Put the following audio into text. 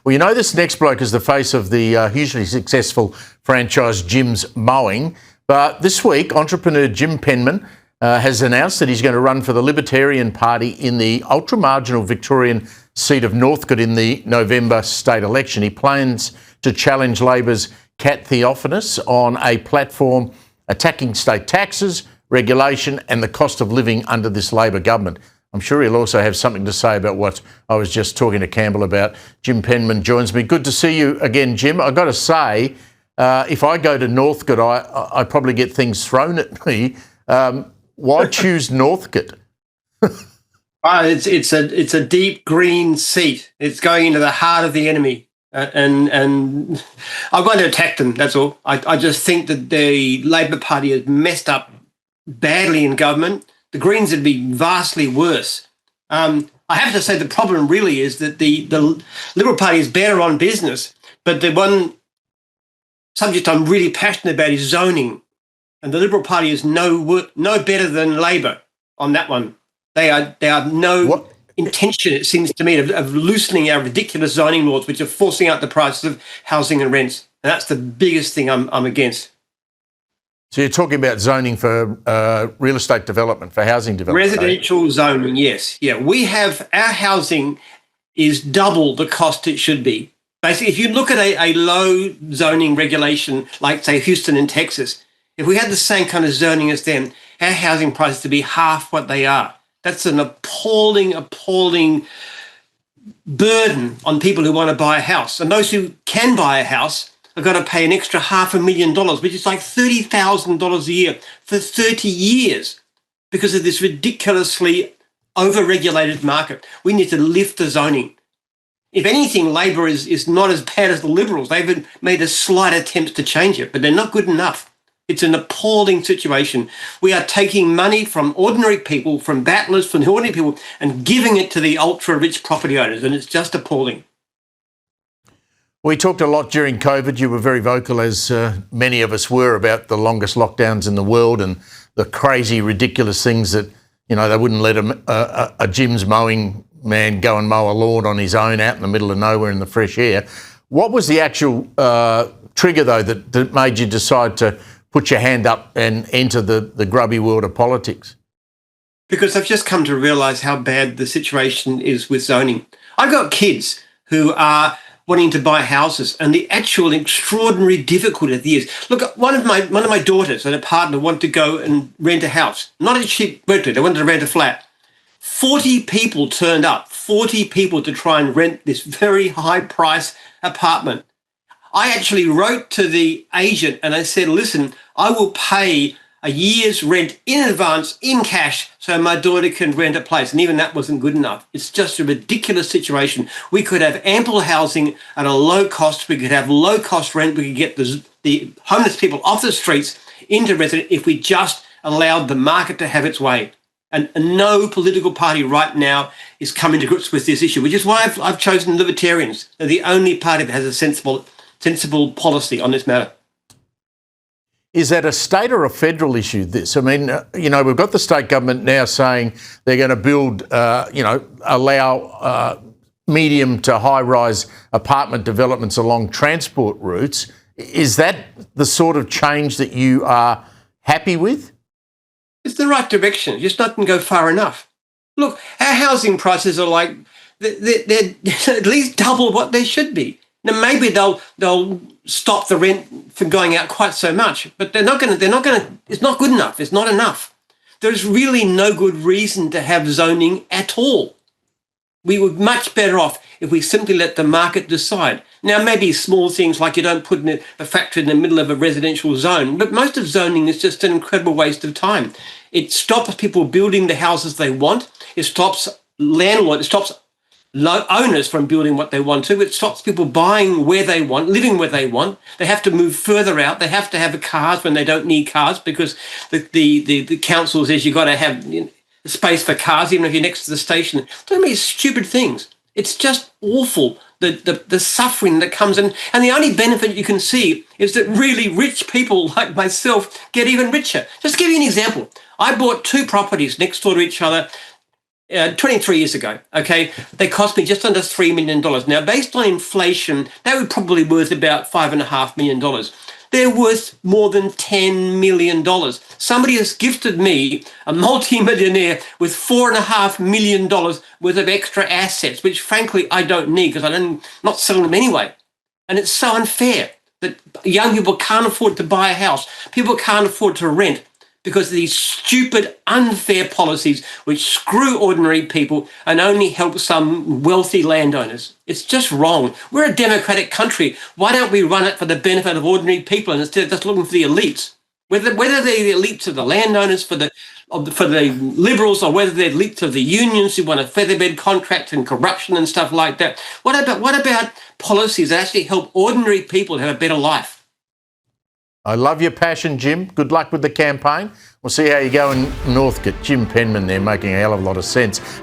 Well, you know this next bloke is the face of the hugely successful franchise Jim's Mowing. But this week, entrepreneur Jim Penman has announced that he's going to run for the Libertarian Party in the ultra-marginal Victorian seat of Northcote in the November state election. He plans to challenge Labor's Cat Theophanous on a platform attacking state taxes, regulation and the cost of living under this Labor government. I'm sure he'll also have something to say about what I was just talking to Campbell about. Jim Penman joins me. Good to see you again, Jim. I've got to say, if I go to Northcote, I probably get things thrown at me. Why choose Northcote? It's a deep green seat. It's going into the heart of the enemy. And I'm going to attack them, that's all. I just think that the Labor Party has messed up badly in government. The Greens would be vastly worse. I have to say the problem really is that the Liberal Party is better on business, but the one subject I'm really passionate about is zoning. And the Liberal Party is no better than Labor on that one. They have no intention, it seems to me, of loosening our ridiculous zoning laws, which are forcing out the prices of housing and rents. And that's the biggest thing I'm against. So you're talking about zoning for real estate development, for housing development? Residential zoning, yes. Yeah, our housing is double the cost it should be. Basically, if you look at a low zoning regulation, like, say, Houston in Texas, if we had the same kind of zoning as them, our housing prices would be half what they are. That's an appalling burden on people who want to buy a house. And those who can buy a house have got to pay an extra $500,000, which is like $30,000 a year for 30 years because of this ridiculously over-regulated market. We need to lift the zoning. If anything, Labor is not as bad as the Liberals. They've made a slight attempt to change it, but they're not good enough. It's an appalling situation. We are taking money from ordinary people, from battlers, from the ordinary people, and giving it to the ultra-rich property owners, and it's just appalling. We talked a lot during COVID. You were very vocal, as many of us were, about the longest lockdowns in the world and the crazy, ridiculous things that, you know, they wouldn't let a Jim's Mowing man go and mow a lawn on his own out in the middle of nowhere in the fresh air. What was the actual trigger, though, that made you decide to put your hand up and enter the grubby world of politics? Because I've just come to realise how bad the situation is with zoning. I've got kids who are wanting to buy houses, and the actual extraordinary difficulty of the years. Look, one of my daughters and a partner want to go and rent a house, not a cheap rental. They wanted to rent a flat. 40 people turned up, 40 people to try and rent this very high price apartment. I actually wrote to the agent and I said, listen, I will pay a year's rent in advance in cash so my daughter can rent a place. And even that wasn't good enough. It's just a ridiculous situation. We could have ample housing at a low cost. We could have low cost rent. We could get the homeless people off the streets into resident if we just allowed the market to have its way. And no political party right now is coming to grips with this issue, which is why I've chosen Libertarians. They're the only party that has a sensible policy on this matter. Is that a state or a federal issue, this? I mean, you know, we've got the state government now saying they're going to build, allow medium to high-rise apartment developments along transport routes. Is that the sort of change that you are happy with? It's the right direction. Just not going to go far enough. Look, our housing prices are like, they're at least double what they should be. Now, maybe they'll stop the rent from going out quite so much, but they're not going to, it's not good enough. It's not enough. There's really no good reason to have zoning at all. We were much better off if we simply let the market decide. Now, maybe small things like you don't put a factory in the middle of a residential zone, but most of zoning is just an incredible waste of time. It stops people building the houses they want. It stops owners from building what they want to. It stops people buying where they want, living where they want. They have to move further out. They have to have cars when they don't need cars because the council says you've got to have space for cars even if you're next to the station. Don't mean stupid things. It's just awful, the suffering that comes in. And the only benefit you can see is that really rich people like myself get even richer. Just to give you an example, I bought two properties next door to each other 23 years ago, okay, they cost me just under $3 million. Now, based on inflation, they were probably worth about $5.5 million. They're worth more than $10 million. Somebody has gifted me, a multi-millionaire, with $4.5 million worth of extra assets, which frankly I don't need because I'm not selling them anyway. And it's so unfair that young people can't afford to buy a house. People can't afford to rent because of these stupid, unfair policies which screw ordinary people and only help some wealthy landowners. It's just wrong. We're a democratic country. Why don't we run it for the benefit of ordinary people instead of just looking for the elites? Whether they're the elites of the landowners, for the liberals, or whether they're elites of the unions who want a featherbed contract and corruption and stuff like that. What about policies that actually help ordinary people have a better life? I love your passion, Jim. Good luck with the campaign. We'll see how you go in Northcote. Jim Penman there making a hell of a lot of sense.